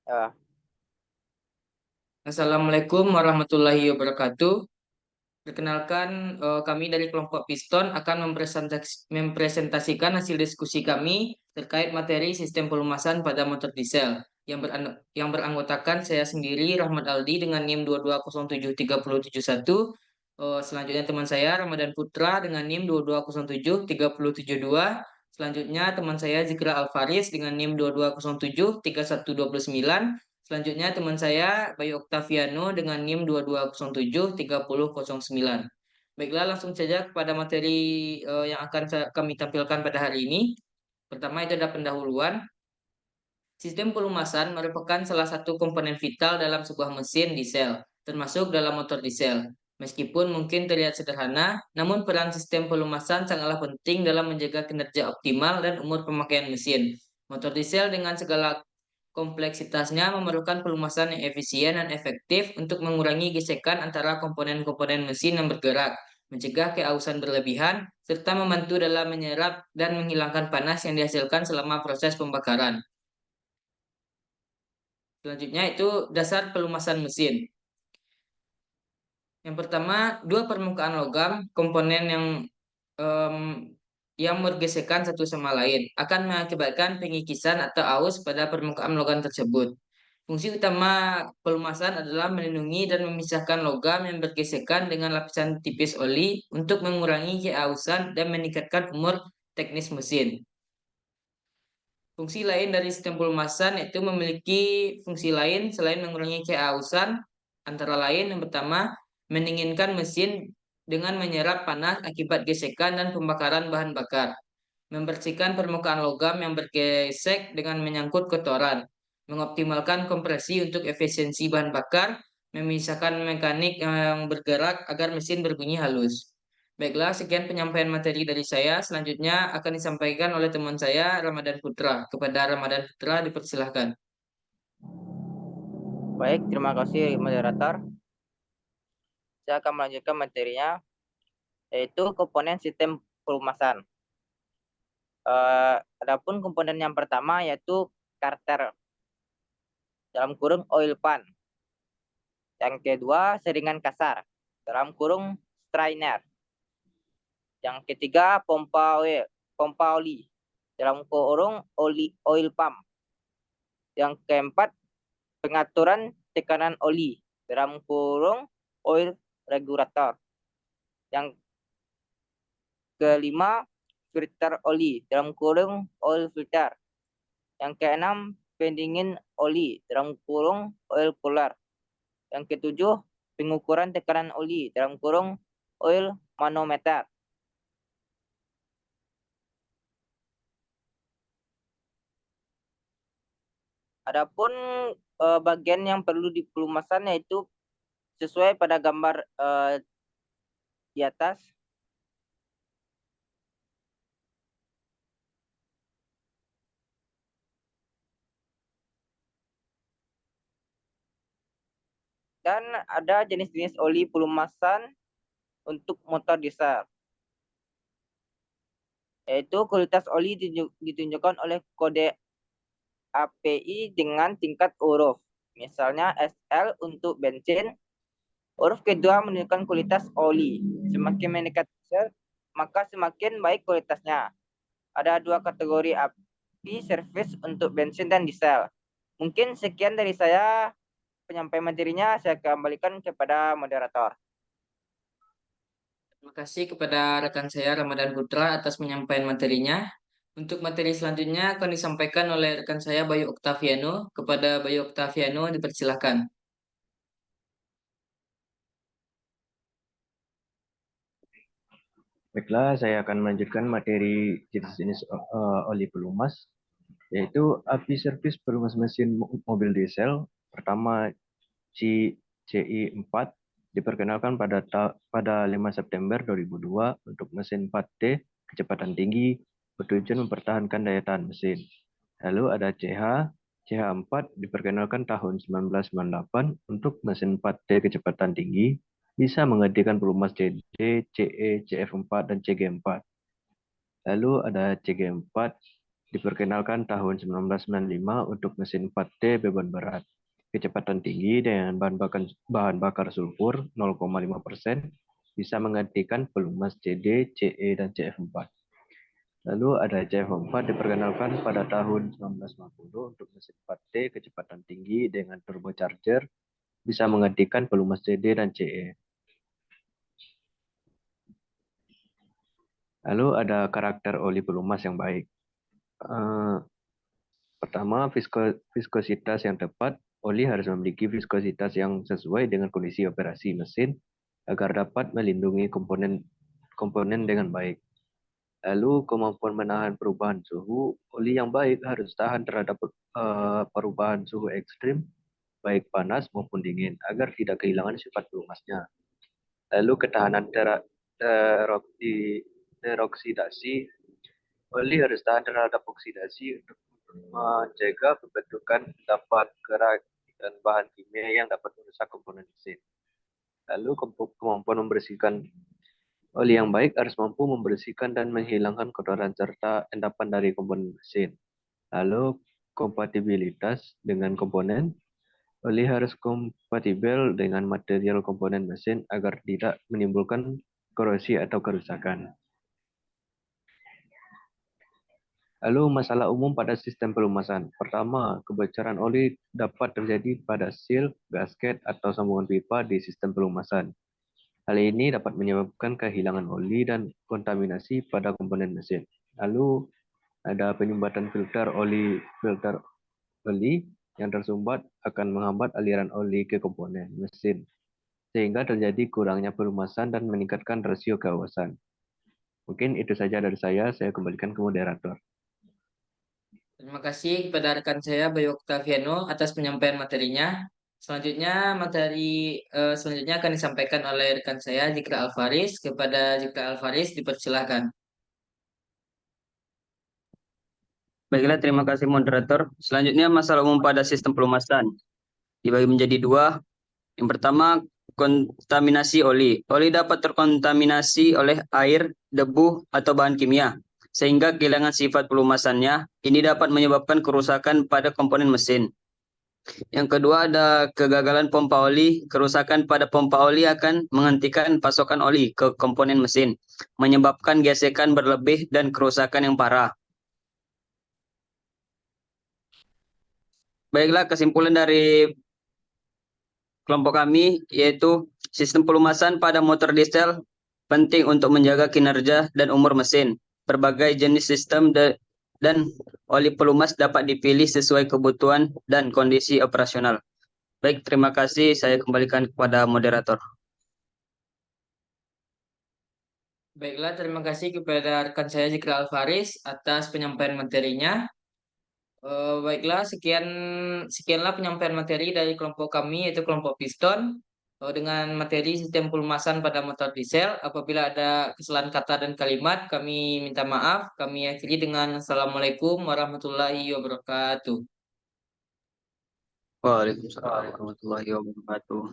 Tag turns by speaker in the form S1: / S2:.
S1: Ya,
S2: Assalamualaikum warahmatullahi wabarakatuh. Perkenalkan, kami dari kelompok Piston akan mempresentasikan hasil diskusi kami terkait materi sistem pelumasan pada motor diesel yang beranggotakan saya sendiri, Rahmat Aldi, dengan NIM 2207371. Selanjutnya teman saya, Ramadan Putra, dengan NIM 2207372. Selanjutnya teman saya, Zikra Alfaris, dengan NIM 220733129. Selanjutnya teman saya Bayu Oktaviano dengan NIM 22073009. Baiklah, langsung saja kepada materi yang akan kami tampilkan pada hari ini. Pertama itu ada pendahuluan. Sistem pelumasan merupakan salah satu komponen vital dalam sebuah mesin diesel, termasuk dalam motor diesel. Meskipun mungkin terlihat sederhana, namun peran sistem pelumasan sangatlah penting dalam menjaga kinerja optimal dan umur pemakaian mesin. Motor diesel dengan segala kompleksitasnya memerlukan pelumasan yang efisien dan efektif untuk mengurangi gesekan antara komponen-komponen mesin yang bergerak, mencegah keausan berlebihan, serta membantu dalam menyerap dan menghilangkan panas yang dihasilkan selama proses pembakaran. Selanjutnya itu dasar pelumasan mesin. Yang pertama, dua permukaan logam, komponen em, yang bergesekan satu sama lain akan mengakibatkan pengikisan atau aus pada permukaan logam tersebut. Fungsi utama pelumasan adalah melindungi dan memisahkan logam yang bergesekan dengan lapisan tipis oli untuk mengurangi keausan dan meningkatkan umur teknis mesin. Fungsi lain dari sistem pelumasan itu memiliki fungsi lain selain mengurangi keausan, antara lain yang pertama, mendinginkan mesin dengan menyerap panas akibat gesekan dan pembakaran bahan bakar, membersihkan permukaan logam yang bergesek dengan menyangkut kotoran, mengoptimalkan kompresi untuk efisiensi bahan bakar, memisahkan mekanik yang bergerak agar mesin berbunyi halus. Baiklah, sekian penyampaian materi dari saya. Selanjutnya akan disampaikan oleh teman saya, Ramadan Putra. Kepada Ramadan Putra, dipersilahkan.
S1: baik, terima kasih moderator. Saya akan melanjutkan materinya, yaitu komponen sistem pelumasan. Adapun komponen yang pertama yaitu karter, dalam kurung oil pan. Yang kedua, seringan kasar, dalam kurung strainer. Yang ketiga, pompa oli, dalam kurung oil pump. Yang keempat, pengaturan tekanan oli, dalam kurung oil regulator. Yang kelima, filter oli, dalam kurung oil filter. Yang keenam, pendingin oli, dalam kurung oil cooler. Yang ketujuh, pengukuran tekanan oli, dalam kurung oil manometer. Adapun bagian yang perlu dipelumasan yaitu sesuai pada gambar di atas. Dan ada jenis-jenis oli pelumasan untuk motor diesel, yaitu kualitas oli ditunjukkan oleh kode API dengan tingkat huruf. Misalnya SL untuk bensin, huruf kedua menunjukkan kualitas oli. Semakin mendekat diesel, maka semakin baik kualitasnya. Ada dua kategori API service untuk bensin dan diesel. Mungkin sekian dari saya, penyampaian materinya saya kembalikan kepada moderator.
S2: Terima kasih kepada rekan saya, Ramadan Putra, atas penyampaian materinya. Untuk materi selanjutnya akan disampaikan oleh rekan saya, Bayu Oktaviano. Kepada Bayu Oktaviano, dipersilahkan.
S3: Baiklah, saya akan melanjutkan materi jenis-jenis oli pelumas, yaitu api servis pelumas mesin mobil diesel. Pertama, CI4 diperkenalkan pada 5 September 2002 untuk mesin 4T kecepatan tinggi bertujuan mempertahankan daya tahan mesin. Lalu ada CH4 diperkenalkan tahun 1998 untuk mesin 4T kecepatan tinggi bisa menggantikan pelumas CD, CE, CF4, dan CG4. Lalu ada CG4 Diperkenalkan tahun 1995 untuk mesin 4T beban berat. Kecepatan tinggi dengan bahan bakar sulfur 0,5% bisa menggantikan pelumas CD, CE, dan CF4. Lalu ada CF4 diperkenalkan pada tahun 1950 untuk mesin 4T kecepatan tinggi dengan turbocharger bisa menggantikan pelumas CD dan CE. Lalu ada karakter oli pelumas yang baik. Pertama, viskositas yang tepat. Oli harus memiliki viskositas yang sesuai dengan kondisi operasi mesin agar dapat melindungi komponen dengan baik. Lalu kemampuan menahan perubahan suhu. Oli yang baik harus tahan terhadap perubahan suhu ekstrim, baik panas maupun dingin, agar tidak kehilangan sifat pelumasnya. Lalu ketahanan teroksidasi. Oli harus tahan terhadap oksidasi untuk mencegah pembentukan endapan kerak dan bahan kimia yang dapat merusak komponen mesin. Lalu kemampuan membersihkan. Oli yang baik harus mampu membersihkan dan menghilangkan kotoran serta endapan dari komponen mesin. Lalu kompatibilitas dengan komponen. Oli harus kompatibel dengan material komponen mesin agar tidak menimbulkan korosi atau kerusakan. Lalu masalah umum pada sistem pelumasan. Pertama, kebocoran oli dapat terjadi pada seal, gasket, atau sambungan pipa di sistem pelumasan. Hal ini dapat menyebabkan kehilangan oli dan kontaminasi pada komponen mesin. Lalu ada penyumbatan filter oli yang tersumbat akan menghambat aliran oli ke komponen mesin, sehingga terjadi kurangnya pelumasan dan meningkatkan rasio keawasan. Mungkin itu saja dari saya kembalikan ke moderator.
S2: Terima kasih kepada rekan saya Bayu Octaviano atas penyampaian materinya. Selanjutnya selanjutnya akan disampaikan oleh rekan saya Zikra Alfaris. Kepada Zikra Alfaris dipersilahkan.
S4: Baiklah, terima kasih moderator. Selanjutnya masalah umum pada sistem pelumasan. Dibagi menjadi dua. Yang pertama, kontaminasi oli. Oli dapat terkontaminasi oleh air, debu, atau bahan kimia, sehingga kehilangan sifat pelumasannya. Ini dapat menyebabkan kerusakan pada komponen mesin. Yang kedua ada kegagalan pompa oli. Kerusakan pada pompa oli akan menghentikan pasokan oli ke komponen mesin, menyebabkan gesekan berlebih dan kerusakan yang parah. Baiklah, kesimpulan dari kelompok kami yaitu sistem pelumasan pada motor diesel penting untuk menjaga kinerja dan umur mesin. Berbagai jenis sistem dan oli pelumas dapat dipilih sesuai kebutuhan dan kondisi operasional. Baik, terima kasih. Saya kembalikan kepada moderator.
S2: Baiklah, terima kasih kepada rekan saya Zikra Alfaris atas penyampaian materinya. Baiklah, sekianlah penyampaian materi dari kelompok kami yaitu kelompok Piston dengan materi sistem pelumasan pada motor diesel. Apabila ada kesalahan kata dan kalimat, kami minta maaf. Kami akhiri dengan Assalamualaikum warahmatullahi wabarakatuh.
S4: Waalaikumsalam warahmatullahi wabarakatuh.